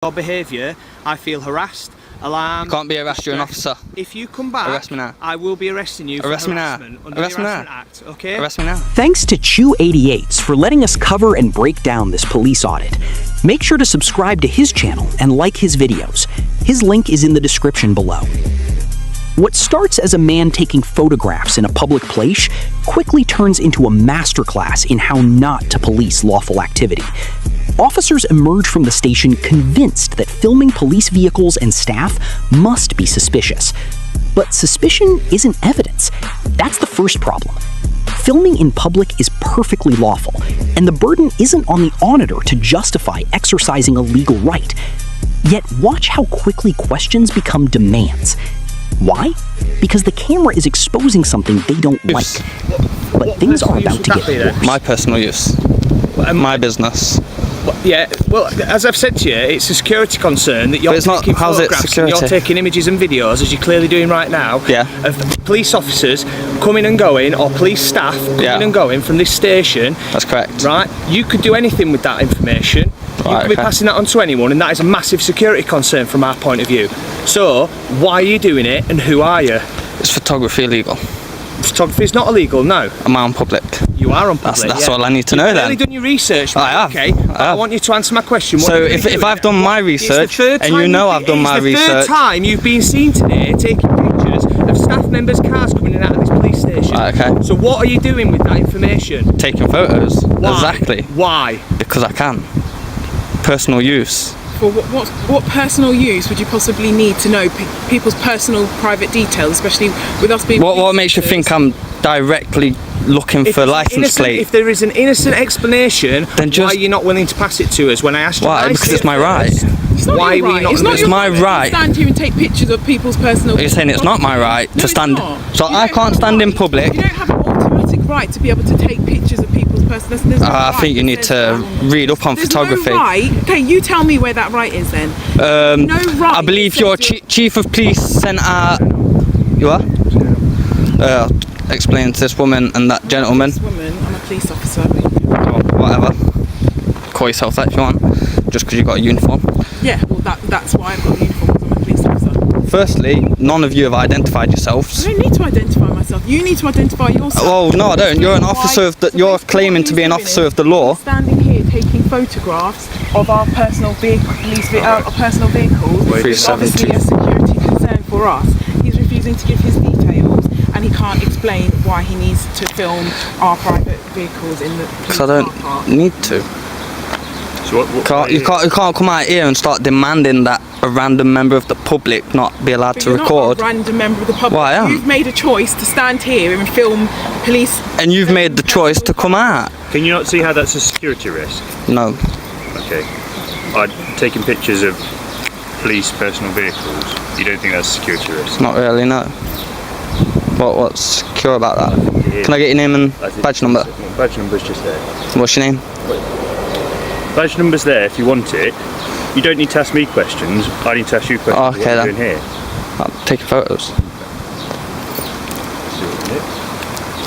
your behaviour, I feel harassed, alarmed. You can't be harassed, you're an officer. If you come back, arrest me now. I will be arresting you for harassment under the Harassment Act, okay? Arrest me now. Thanks to Chew88s for letting us cover and break down this police audit. Make sure to subscribe to his channel and like his videos. His link is in the description below. What starts as a man taking photographs in a public place quickly turns into a masterclass in how not to police lawful activity. Officers emerge from the station convinced that filming police vehicles and staff must be suspicious. But suspicion isn't evidence. That's the first problem. Filming in public is perfectly lawful, and the burden isn't on the auditor to justify exercising a legal right. Yet watch how quickly questions become demands. Why? Because the camera is exposing something they don't like. But things are about to get worse. My personal use. My business. Yeah, well, as I've said to you, it's a security concern that you're taking photographs and you're taking images and videos, as you're clearly doing right now, of police officers coming and going, or police staff coming and going from this station. That's correct. Right? You could do anything with that information. You could be passing that on to anyone, and that is a massive security concern from our point of view. So, why are you doing it, and who are you? Is photography illegal? Photography is not illegal, no. Am I on public? You are on public. That's all I need to know then. You've clearly done your research, mate. I have. Okay, I want you to answer my question. So if I've done my research, and you know I've done my research... It's the third time you've been seen today taking pictures of staff members' cars coming in and out of this police station. Okay. So what are you doing with that information? Taking photos. Why? Exactly. Why? Because I can. Personal use. For what personal use would you possibly need to know people's personal private details, especially with us being... What makes you think I'm directly looking for license plate? If there is an innocent explanation, then why are you not willing to pass it to us when I asked you? Why? Because it's my right. It's not why your right. It's my right. To stand here and take pictures of people's personal... You're saying it's not my right to stand... So I can't stand in public? You don't have an automatic right to be able to take pictures of people's personal... I think you need to read up on photography. No right. Okay, you tell me where that right is then. No right. I believe your chief of police sent out... You are? Explain to this woman and that gentleman. This woman, I'm a police officer. Whatever. Call yourself that if you want. Just because you've got a uniform. Yeah, well that's why I've got a uniform, because I'm a police officer. Firstly, none of you have identified yourselves. I don't need to identify myself. You need to identify yourself. Oh no, I don't. You're an officer of the... You're claiming to be an officer of the law. Standing here taking photographs of our personal vehicle, personal vehicles. It's obviously a security concern for us. He's refusing to give his details, and he can't explain why he needs to film our private vehicles in the police Because I don't need to. So you can't come out here and start demanding that a random member of the public not be allowed to record. Not a random member of the public. Well, I am. You've made a choice to stand here and film police. And you've made the choice to come out. Can you not see how that's a security risk? No. Okay. Taking pictures of police personal vehicles, you don't think that's a security risk? Not really, no. What's secure about that? Can I get your name and badge number? Badge number's just there. What's your name? Badge number's there if you want it. You don't need to ask me questions. I need to ask you questions. Oh, okay, what are you doing here? I'm taking photos.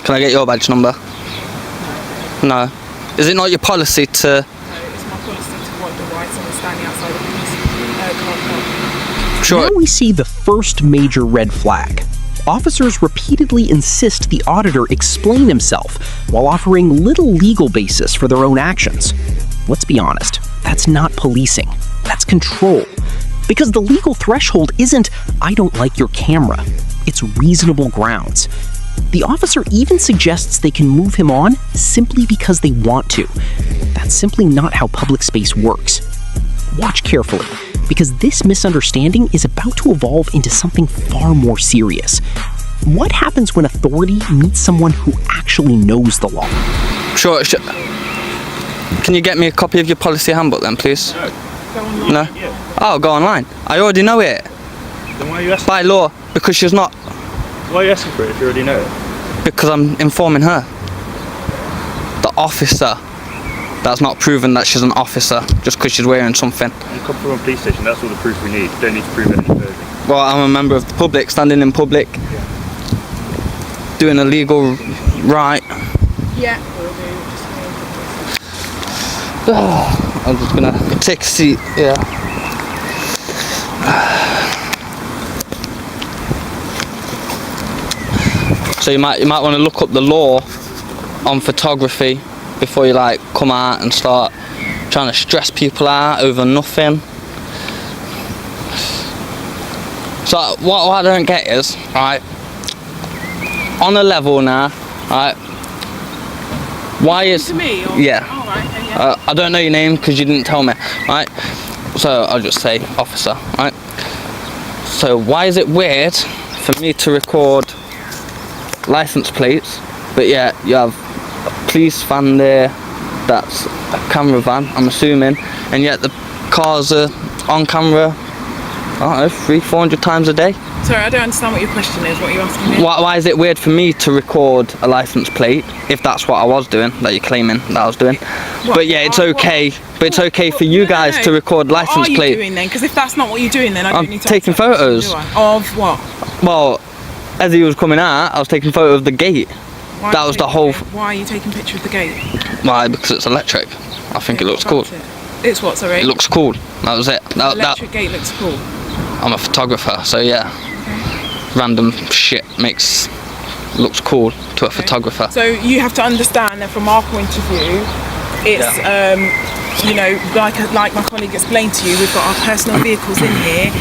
Can I get your badge number? No. Is it not your policy to... No, it's my policy to want the rights of standing outside the police car park. Sure. Now we see the first major red flag. Officers repeatedly insist the auditor explain himself while offering little legal basis for their own actions. Let's be honest, that's not policing, that's control. Because the legal threshold isn't, I don't like your camera, it's reasonable grounds. The officer even suggests they can move him on simply because they want to. That's simply not how public space works. Watch carefully, because this misunderstanding is about to evolve into something far more serious. What happens when authority meets someone who actually knows the law? Sure. Can you get me a copy of your policy handbook then, please? No? Oh, go online. I already know it. Then why are you asking? By law, because she's not... Why are you asking for it if you already know it? Because I'm informing her. The officer. That's not proven that she's an officer just because she's wearing something. You come from a police station, that's all the proof we need. You don't need to prove it any further. Well, I'm a member of the public, standing in public, doing a legal right. Yeah. I'm just gonna take a seat, yeah. So you might want to look up the law on photography before you like come out and start trying to stress people out over nothing. So what I don't get is, right, on a level now, right, why is to me, or? yeah, Oh, right, okay, yeah. I don't know your name because you didn't tell me, right, so I'll just say officer, right. So why is it weird for me to record license plates, but yeah, you have a police van there, that's a camera van, I'm assuming, and yet the cars are on camera, I don't know, 300-400 times a day? Sorry, I don't understand what your question is. What are you asking me? Why is it weird for me to record a license plate if that's what I was doing, that you're claiming that I was doing? What? But yeah, it's okay. But it's okay for you guys to record license plate. What are you doing then? Because if that's not what you're doing, then I don't need to. I'm taking photos. Of what? Well, as he was coming out, I was taking a photo of the gate. That was the whole. Why are you taking a picture of the gate? Why? Because it's electric. I think it looks cool. It's what, sorry? It looks cool. That was it. Electric gate looks cool. I'm a photographer, so yeah. Okay. Random shit looks cool to a photographer. So you have to understand that from our point of view, it's you know, like my colleague explained to you, we've got our personal vehicles in here.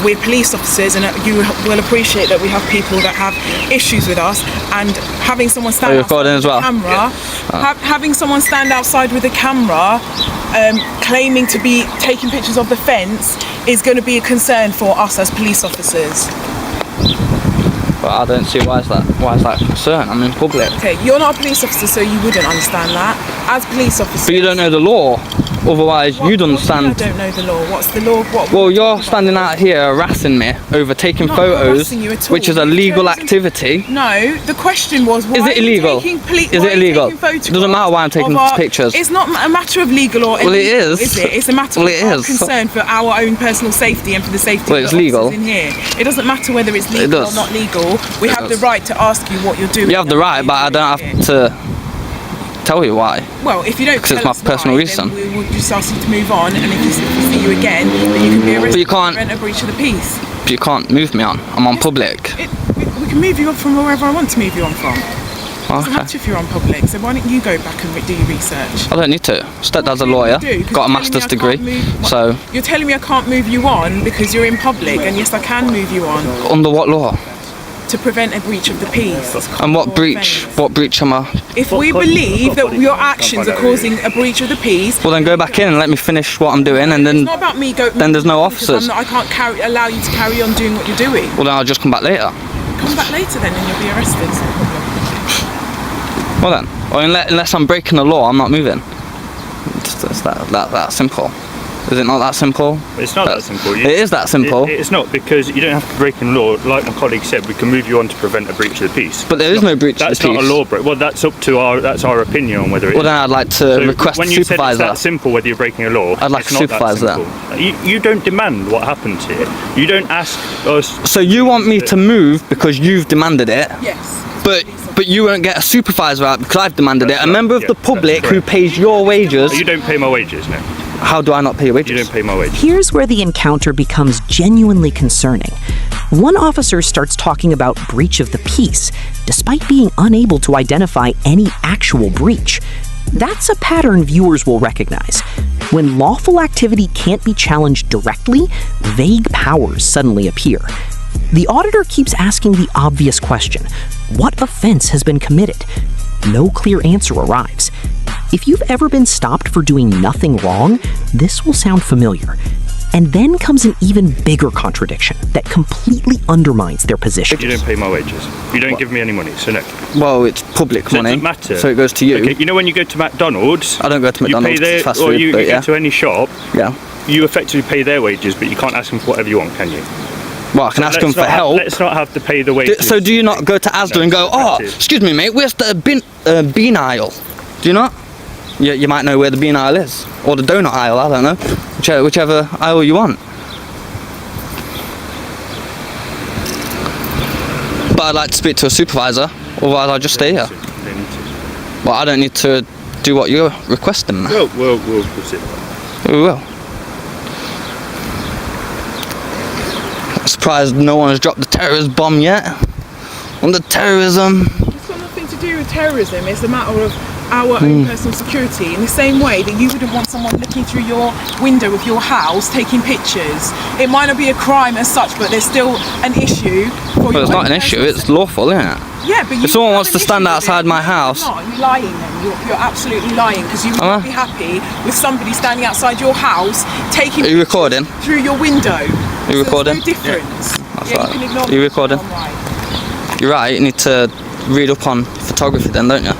We're police officers, and you will appreciate that we have people that have issues with us. And having someone stand outside with a camera, having someone stand outside with a camera, claiming to be taking pictures of the fence, is going to be a concern for us as police officers. But I don't see why is that a concern? I'm in public. Okay, you're not a police officer, so you wouldn't understand that. As police officers. But you don't know the law. Otherwise, you'd understand. I don't know the law. What's the law? Well, you're standing out here harassing me over taking photos, which is a legal activity. No, the question was, why is it illegal? Is it illegal? It doesn't matter why I'm taking pictures. It's not a matter of legal or illegal. Well, it is. Is it? It's a matter of concern for our own personal safety and for the safety of the officers in here. It doesn't matter whether it's legal or not legal. We have the right to ask you what you're doing. You have the right, but I don't have to tell you why. Well, if you don't tell us because it's my personal reason. Then we will just ask you to move on, and if we see you again, then you can be arrested for prevent a breach of the peace. But you can't move me on. I'm on public. We can move you on from wherever I want to move you on from. It doesn't matter if you're on public, so why don't you go back and do your research? I don't need to. Stepdad's a lawyer, got a master's degree, so... You're telling me I can't move you on because you're in public, and yes, I can move you on. Under what law? To prevent a breach of the peace. And what breach? What breach am I? If we believe that your actions are causing a breach of the peace... Well, then go back in and let me finish what I'm doing, and then... It's not about me then there's no officers. I can't allow you to carry on doing what you're doing. Well, then I'll just come back later. Come back later then, and you'll be arrested. Well then, unless I'm breaking the law, I'm not moving. It's that simple. Is it not that simple? It's not that simple. It is that simple. It's not, because you don't have to break in law. Like my colleague said, we can move you on to prevent a breach of the peace. But there is no breach of the peace. That's not a law break. Well, that's up to that's our opinion on whether it is. Well, then I'd like to request a supervisor. When you said it's that simple whether you're breaking a law, I'd like a supervisor. You don't demand what happens here. You don't ask us. So you want me to move because you've demanded it? Yes. But you won't get a supervisor out because I've demanded it. A member of the public who pays your wages. You don't pay my wages, no. How do I not pay your wages? You don't pay my wages. Here's where the encounter becomes genuinely concerning. One officer starts talking about breach of the peace, despite being unable to identify any actual breach. That's a pattern viewers will recognize. When lawful activity can't be challenged directly, vague powers suddenly appear. The auditor keeps asking the obvious question: what offense has been committed? No clear answer arrives. If you've ever been stopped for doing nothing wrong, this will sound familiar. And then comes an even bigger contradiction that completely undermines their position. You don't pay my wages. You don't give me any money, so no. Well, it's public money, it doesn't matter. So it goes to you. Okay, you know when you go to McDonald's, I don't go to McDonald's, you pay their, it's fast or food, you go to any shop, you effectively pay their wages, but you can't ask them for whatever you want, can you? Well, I can ask them for help. Let's not have to pay the wages. So do you not go to Asda and go, oh, excuse me, mate, where's the bean aisle? Do you not? You might know where the bean aisle is. Or the donut aisle, I don't know. Whichever aisle you want. But I'd like to speak to a supervisor, otherwise I'll just stay here. Well, I don't need to do what you're requesting. We'll sit. We will. I'm surprised no one has dropped the terrorist bomb yet. On the terrorism. It's got nothing to do with terrorism. It's a matter of our own personal security. In the same way that you wouldn't want someone looking through your window of your house taking pictures. It might not be a crime as such, but there's still an issue. Well, it's not an issue. It's lawful, isn't it? Yeah, but if someone wants to stand outside my house, you're lying then. You're absolutely lying, because you would not be happy with somebody standing outside your house taking Are you recording? Through your window. Are you recording? There's no difference. Yeah, you can ignore Are you recording? You're right, you need to read up on photography then, don't you?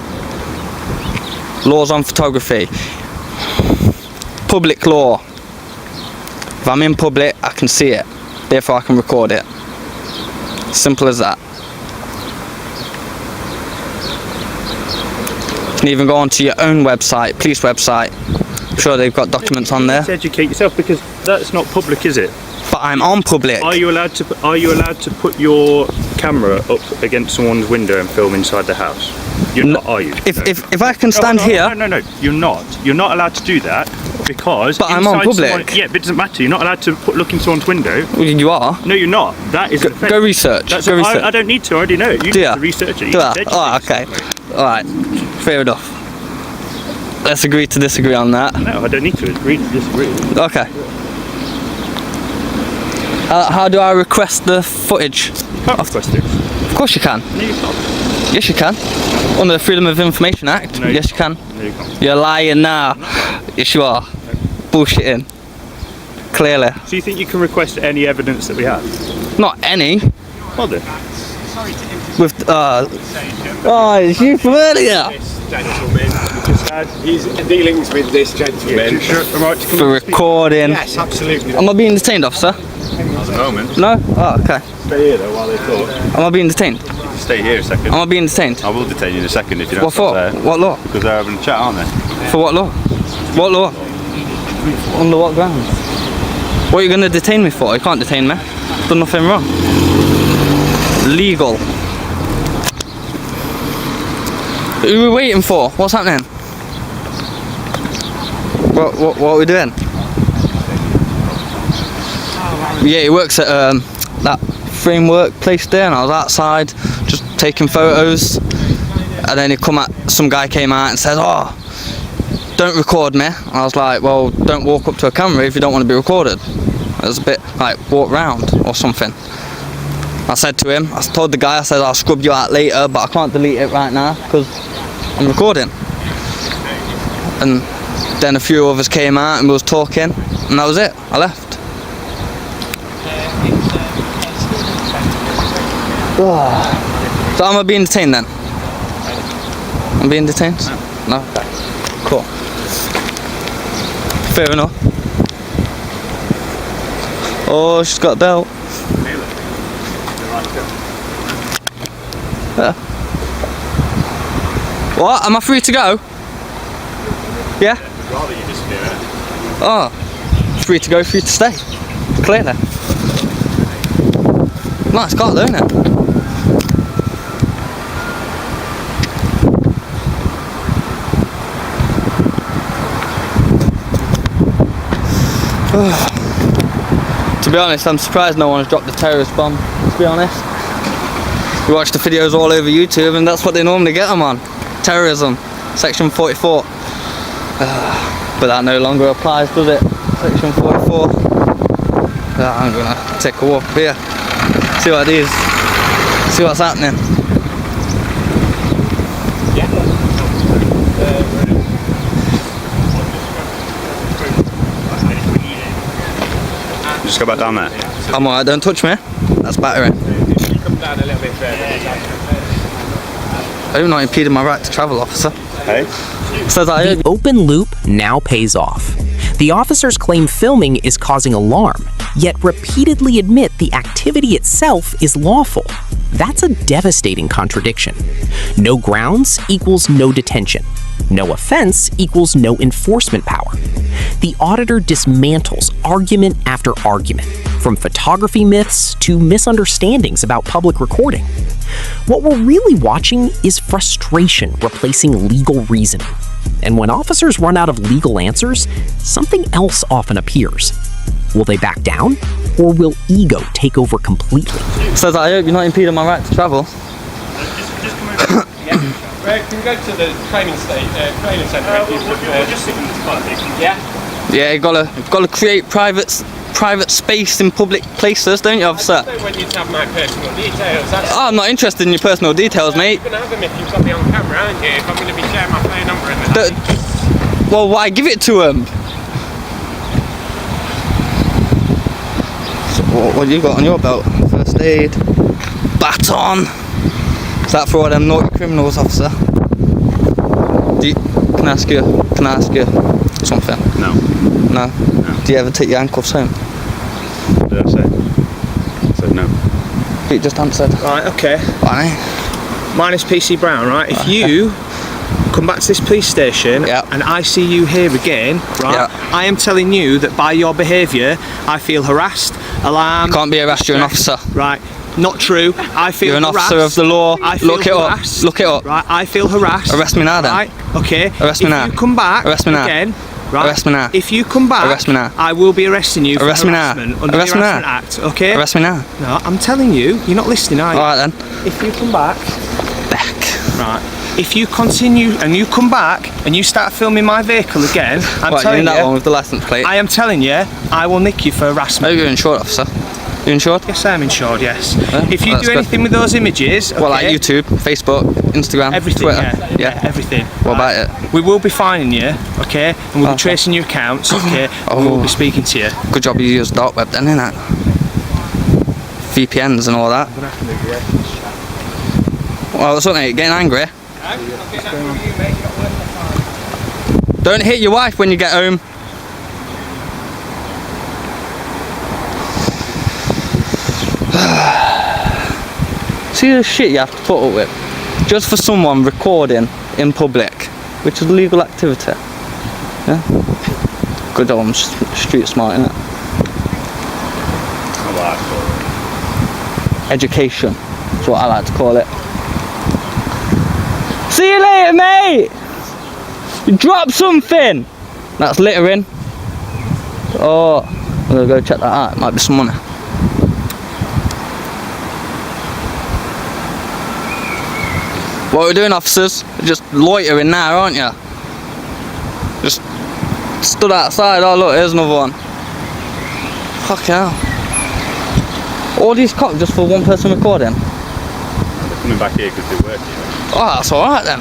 Laws on photography. Public law. If I'm in public, I can see it. Therefore I can record it. Simple as that. You can even go onto your own website, police website. I'm sure they've got documents on there. You need to educate yourself, because that's not public, is it? But I'm on public. Are you allowed to put your camera up against someone's window and film inside the house? You're not, are you? If I can stand here. No, you're not. You're not allowed to do that, because. But I'm on public. Yeah, but it doesn't matter. You're not allowed to look in someone's window. Well, you are. No, you're not. That is. Go research. Go research. I don't need to. I already know it. You need to research it. Oh, okay. All right. Fair enough. Let's agree to disagree on that. No, I don't need to agree to disagree. Okay. How do I request the footage? You can't request it. Of course you can. No, you can't. Yes, you can. Under the Freedom of Information Act. No, yes, you can. No, you can't. You're lying now. Yes, you are. Bullshitting. Clearly. So you think you can request any evidence that we have? Not any. Well then. With oh, it's you from earlier. His dealings with this gentleman. For recording. Yes, absolutely. Am I being detained, officer? At the moment. No? Oh, okay. Stay here though while they talk. Am I being detained? Stay here a second. Am I being detained? I will detain you in a second if you don't. What for? There. What law? Because they're having a chat, aren't they? For what law? What law? Under what grounds? What are you going to detain me for? You can't detain me. I've done nothing wrong. Legal. Who are we waiting for? What's happening? What are we doing? Yeah, he works at that framework place there, and I was outside just taking photos, and then some guy came out and said, "Oh, don't record me." And I was like, "Well, don't walk up to a camera if you don't want to be recorded." It was a bit like walk round or something. I said to him, I told the guy, I said, "I'll scrub you out later, but I can't delete it right now because I'm recording." And then a few of us came out and we was talking, and that was it. I left. So am I being detained then? I'm being detained? No? Okay. Cool. Fair enough. Oh, she's got a belt. Yeah. What? Am I free to go? Yeah? Rather you disappear. Oh. Free to go, free to stay. Clearly. Nice car though, isn't it? To be honest, I'm surprised no one has dropped the terrorist bomb, to be honest. We watch the videos all over YouTube and that's what they normally get them on. Terrorism, section 44. But that no longer applies, does it? Section 44. I'm gonna take a walk up here, see what it is, see what's happening. Just go back down there. I'm alright, don't touch me. That's battering. Come down a little bit further. I'm not impeding my right to travel, officer. Hey? Says I The open loop now pays off. The officers claim filming is causing alarm, yet repeatedly admit the activity itself is lawful. That's a devastating contradiction. No grounds equals no detention. No offense equals no enforcement power. The auditor dismantles argument after argument, from photography myths to misunderstandings about public recording. What we're really watching is frustration replacing legal reasoning. And when officers run out of legal answers, something else often appears. Will they back down? or will ego take over completely? Says, I hope you're not impeding my right to travel. Just come over. Can we go to the training centre? We'll just sit in this park. Yeah? Yeah, you gotta create private space in public places, don't you, officer? I don't want you to have my personal details. Oh, I'm not interested in your personal details, mate. You're going to have them if you've got me on camera, aren't you? If I'm going to be sharing my phone number in the Well, why give it to him? So, what you got on your belt? First aid, baton. Is that for all them naughty criminals, officer? Can I ask you something? No. No? Do you ever take your handcuffs home? What did I say? I said no. But you just answered. Right, okay. Why? My name's PC Brown, right? If you come back to this police station and I see you here again, right, I am telling you that by your behaviour, I feel harassed, alarmed. You can't be harassed, you're an officer. Right. Not true. I feel You're an harassed. officer of the law. I feel Look it harassed. up. Look it up. Right, I feel harassed. Arrest me now then. Right, okay. Arrest me now. If you come back Arrest me now. again, right, Arrest me now. if you come back, Arrest me now. I will be arresting you for Arrest me now. harassment under Arrest the me Harassment now. Act, okay? Arrest me now. No, I'm telling you, you're not listening, are you? Alright then. If you come back, Back. right, if you continue and you come back and you start filming my vehicle again, I'm Right, you telling in that you, one with the license plate? I am telling you, I will nick you for Oh, harassment. you're insured, officer. You insured? Yes, I am insured, yes. Yeah, If you that's do good. anything with those images, okay, Well, like YouTube, Facebook, Instagram, everything, Twitter. yeah, everything. What about it? We will be fining you, okay, and we'll be tracing your accounts, okay, and we will be speaking to you. Good job you used dark web then, innit? VPNs and all that. Well, what's up, mate? Getting angry? Don't hit your wife when you get home. See the shit you have to put up with just for someone recording in public, which is legal activity. Yeah? Good job, I'm street smart, innit? Education is what I like to call it. See you later, mate! You dropped something! That's littering. Oh, I'm gonna go check that out. It might be some money. What are we doing, officers? You're just loitering now, aren't you? Just stood outside. Oh look, here's another one. Fuck hell. All these cops just for one person recording? They're coming back here because they're working. Oh, that's alright then.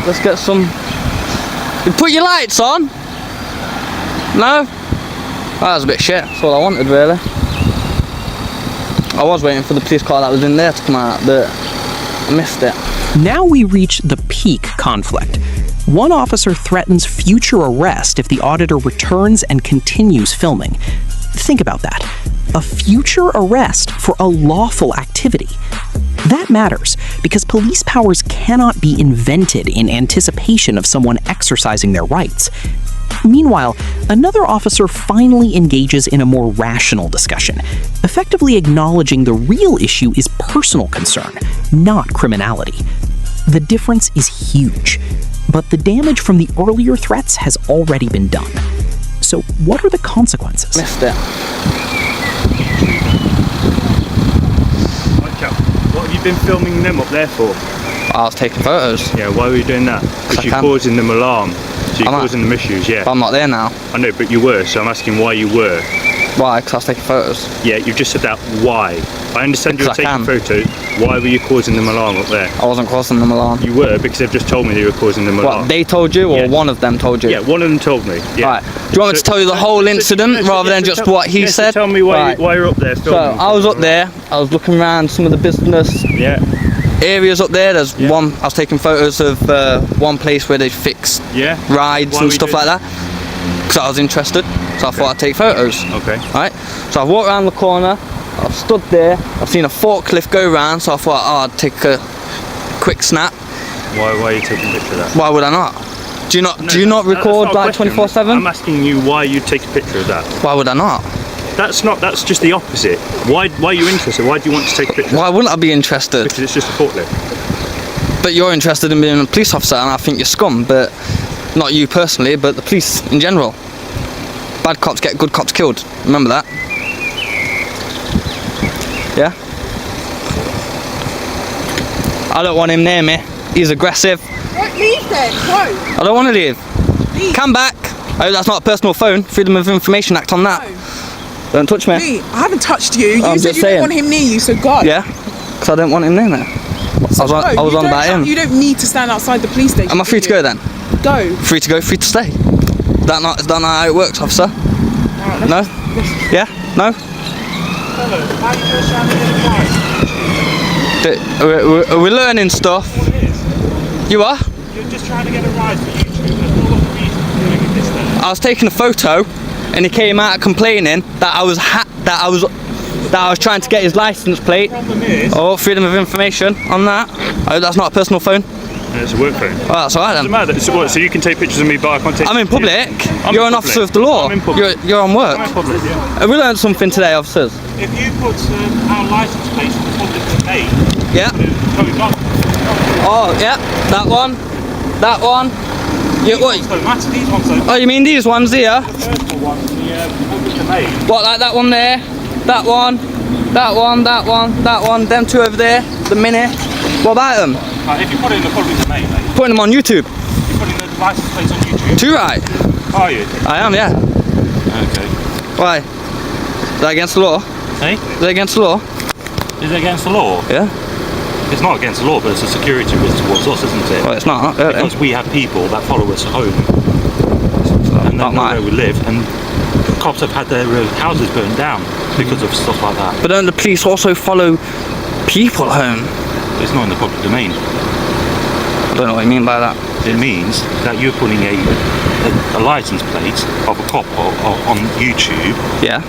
Let's get some. You put your lights on? No? That was a bit shit. That's all I wanted, really. I was waiting for the police car that was in there to come out, but I missed it. Now we reach the peak conflict. One officer threatens future arrest if the auditor returns and continues filming. Think about that. A future arrest for a lawful activity. That matters because police powers cannot be invented in anticipation of someone exercising their rights. Meanwhile, another officer finally engages in a more rational discussion, effectively acknowledging the real issue is personal concern, not criminality. The difference is huge, but the damage from the earlier threats has already been done. So what are the consequences? Missed it. What have you been filming them up there for? I was taking photos. Yeah, why were you doing that? Because I you're can. causing them alarm. So you're causing them issues, yeah. But I'm not there now. I know, but you were, so I'm asking why you were. Why? Because I was taking photos. Yeah, you just said that, why? I understand you were Because I taking photos. Why were you causing them alarm up there? I wasn't causing them alarm. You were, because they've just told me that you were causing them alarm. What, they told you, or Yeah. one of them told you? Yeah, one of them told me. Yeah. Right. Do you want me to tell you the whole incident rather than just what he said? Tell me why, Right. why you're up there So filming. I was up there. I was looking around some of the business Yeah, areas up there. There's Yeah. one. I was taking photos of one place where they fix yeah. rides Why and were you stuff doing like that. Because I was interested, so I thought I'd take photos. Okay. Right. So I walked around the corner. I've stood there. I've seen a forklift go round, so I thought, oh, I'd take a quick snap. Why are you taking a picture of that? Why would I not? Do you not record That's not a like question. 24/7? I'm asking you why you take a picture of that. Why would I not? That's just the opposite. Why are you interested? Why do you want to take a picture? Why wouldn't I be interested? Because it's just a forklift. But you're interested in being a police officer, and I think you're scum. But not you personally, but the police in general. Bad cops get good cops killed. Remember that? Yeah? I don't want him near me. He's aggressive. Right, leave then. Go. I don't want to leave. Leave. Come back. Oh, that's not a personal phone. Freedom of Information Act on that. No. Don't touch me. Lee, I haven't touched you. You I'm said just you saying. don't want him near you, so go. Yeah? Because I don't want him near me. So I was on about him. You don't need to stand outside the police station. Am I free to go then? Go. Free to go, free to stay. Is that not how it works, officer? No? Yeah? No? We're learning stuff. You are? You're just trying to get a rise for YouTube. There's no other reason for doing this then. I was taking a photo, and he came out complaining that I was trying to get his license plate. Problem is, Freedom of Information on that. Oh, that's not a personal phone. it's a work phone. Oh, that's alright then. Doesn't matter. So, what, so you can take pictures of me, but I can't take. I'm in public. I'm You're in an public. officer of the law. I'm in public. You're on work. I'm in public, yeah. We learned something today, officers. If you put our license plates in the public domain, Yeah. going on. Oh, yeah. That one. That one. Yeah, These ones don't matter. These ones don't. Oh, you mean these ones here? The personal ones, the public domain. What, like that one there? That one? That one, that one, that one, them two over there, the mini. What about them? If you put it in the public domain, mate, Putting them on YouTube. you're putting the license plates on YouTube. Too right. Are you? I am, yeah. Okay. Why? Is that against the law? Hey? Is that against the law? Is it against the law? Yeah. It's not against the law, but it's a security risk towards us, isn't it? Well, it's not. Because we have people that follow us home. And they not know mine. where we live, and cops have had their houses burned down because of stuff like that. But don't the police also follow people home? It's not in the public domain. I don't know what you mean by that. It means that you're putting a license plate of a cop on YouTube. Yeah.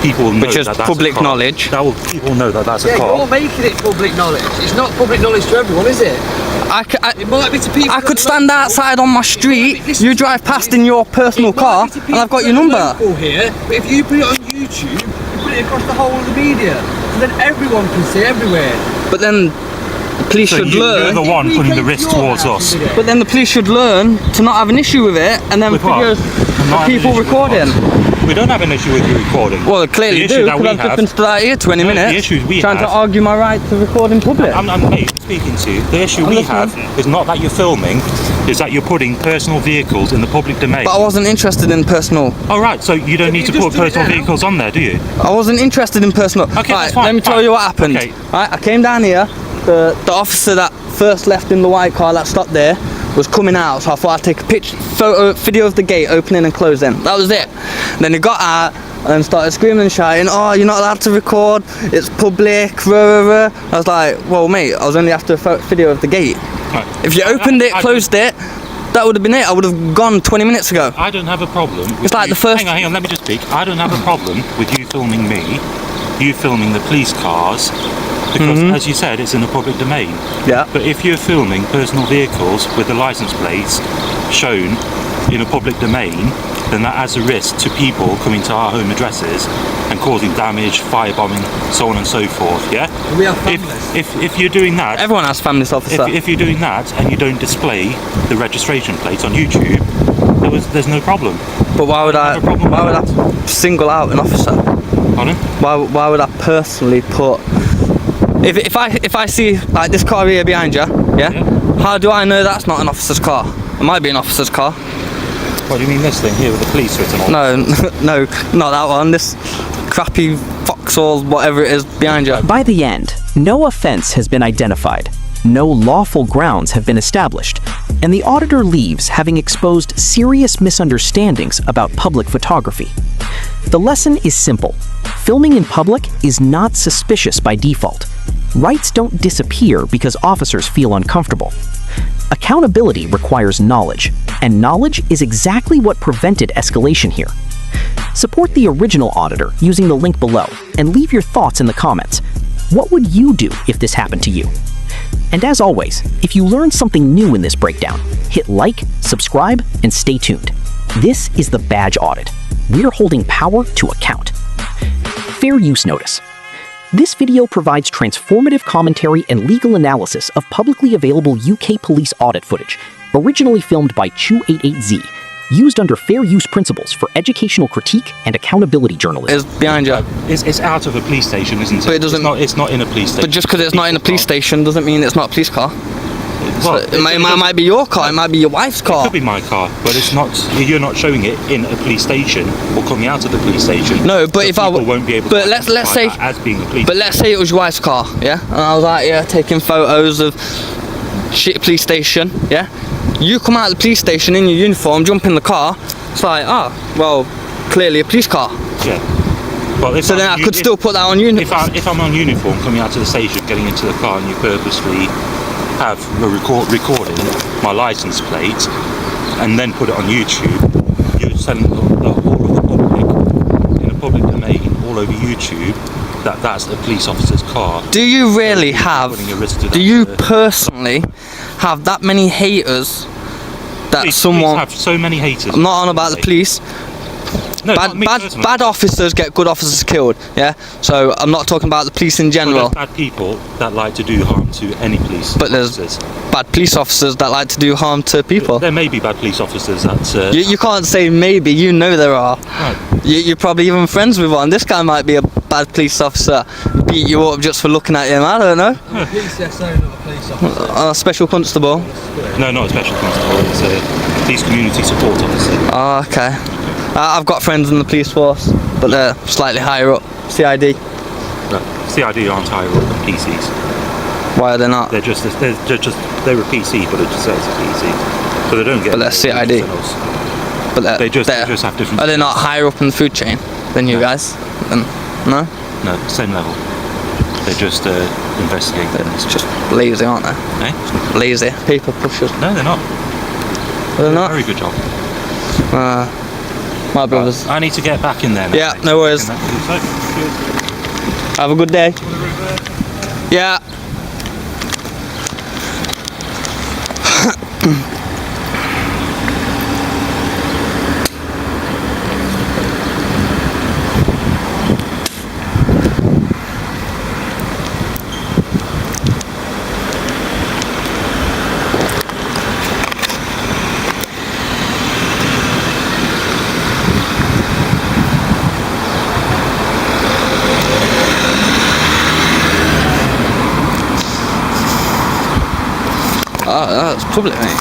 People will know Which is that that's public a cop. knowledge. People know that that's a Yeah, cop. you're making it public knowledge. It's not public knowledge to everyone, is it? It might be to people. I could stand outside on my street, you drive past in your personal car, and I've got your number. Here, but if you put it on YouTube, you put it across the whole of the media, so then everyone can see everywhere. But then the police So should you're learn. the one putting the risk towards us. But then the police should learn to not have an issue with it, and then With what? videos Not of having people an issue with recording. what? We don't have an issue with you recording. Well, clearly The do, issue that because we I've just have- been stood out here 20 No, the minutes issues we trying to have- argue my right to record in public. I'm mate, speaking to you. The issue we listening. have is not that you're filming, is that you're putting personal vehicles in the public domain. But I wasn't interested in personal. Oh right, so you don't need to you put just did it personal now. vehicles on there, do you? I wasn't interested in personal. Okay, right, that's fine, let me tell fine. you what happened. Okay. Right, I came down here. The officer that first left in the white car that stopped there was coming out, so I thought I'd take a video of the gate opening and closing. That was it. Then he got out and started screaming and shouting, "Oh, you're not allowed to record. It's public." Rah, rah, rah. I was like, "Well, mate, I was only after a video of the gate. Right. If you opened it, closed it, that would have been it. I would have gone 20 minutes ago." I don't have a problem with It's like you, the first- hang on, let me just speak. I don't have a problem with you filming me, you filming the police cars, because as you said, it's in the public domain. Yeah. But if you're filming personal vehicles with the license plates shown in a public domain, then that adds a risk to people coming to our home addresses and causing damage, firebombing, so on and so forth, yeah? We have families. If you're doing that, Everyone has families, officer. if you're doing that and you don't display the registration plates on YouTube, there's no problem. But why would I? have a problem Why would with I single out an officer? Pardon? Why would I personally put? If I see like this car here behind you, yeah? How do I know that's not an officer's car? It might be an officer's car. What do you mean this thing here with the police written on? No, no, not that one. This crappy Vauxhall, whatever it is behind you. By the end, no offense has been identified, no lawful grounds have been established, and the auditor leaves having exposed serious misunderstandings about public photography. The lesson is simple. Filming in public is not suspicious by default. Rights don't disappear because officers feel uncomfortable. Accountability requires knowledge, and knowledge is exactly what prevented escalation here. Support the original Auditor using the link below, and leave your thoughts in the comments. What would you do if this happened to you? And as always, if you learned something new in this breakdown, hit like, subscribe, and stay tuned. This is the Badge Audit. We're holding power to account. Fair use notice. This video provides transformative commentary and legal analysis of publicly available UK police audit footage, originally filmed by Chew88Z, used under fair use principles for educational critique and accountability journalism. It's behind you. It's out of a police station, isn't it? But it doesn't. It's not in a police station. But just because it's not in a police station doesn't mean it's not a police car. Well, it might be your car. It might be your wife's car. It could be my car, but it's not. You're not showing it in a police station or coming out of the police station. No, but if people won't be able. But to let's say that as being a police. But let's say it was your wife's car, yeah, and I was out here taking photos of shit police station, yeah. You come out of the police station in your uniform, jump in the car. It's like, well, clearly a police car. Yeah. Well, so then I could still put that on uniform. If I'm on uniform, coming out to the station, getting into the car, and you purposely have a recording my license plate and then put it on YouTube, you're telling all of the public in a public domain all over YouTube that that's the police officer's car. Do you really have? Do you personally have that many haters? That someone have so many haters. I'm not on about the police. No, bad officers get good officers killed, yeah? So I'm not talking about the police in general. Well, there's bad people that like to do harm to any police but there's bad police officers that like to do harm to people. There may be bad police officers that... You can't say maybe, you know there are. Right. You're probably even friends with one. This guy might be a bad police officer, beat you up just for looking at him, I don't know. PCSO, not a police officer. A special constable? No, not a special constable, it's a police community support officer. Oh, okay. I've got friends in the police force, but they're slightly higher up. CID. No, CID aren't higher up than PCs. Why are they not? They're a PC, but it just says a PC. So they don't get. But they're CID. But they just have different. Are they not higher up in the food chain than you guys? Then no. No, same level. They just investigate. It's just lazy, aren't they? Eh? Lazy. Paper pushers. No, they're not. They're not. Very good job. My brothers. I need to get back in there now. Yeah, no worries. Have a good day. Yeah. Oh, that's public, mate.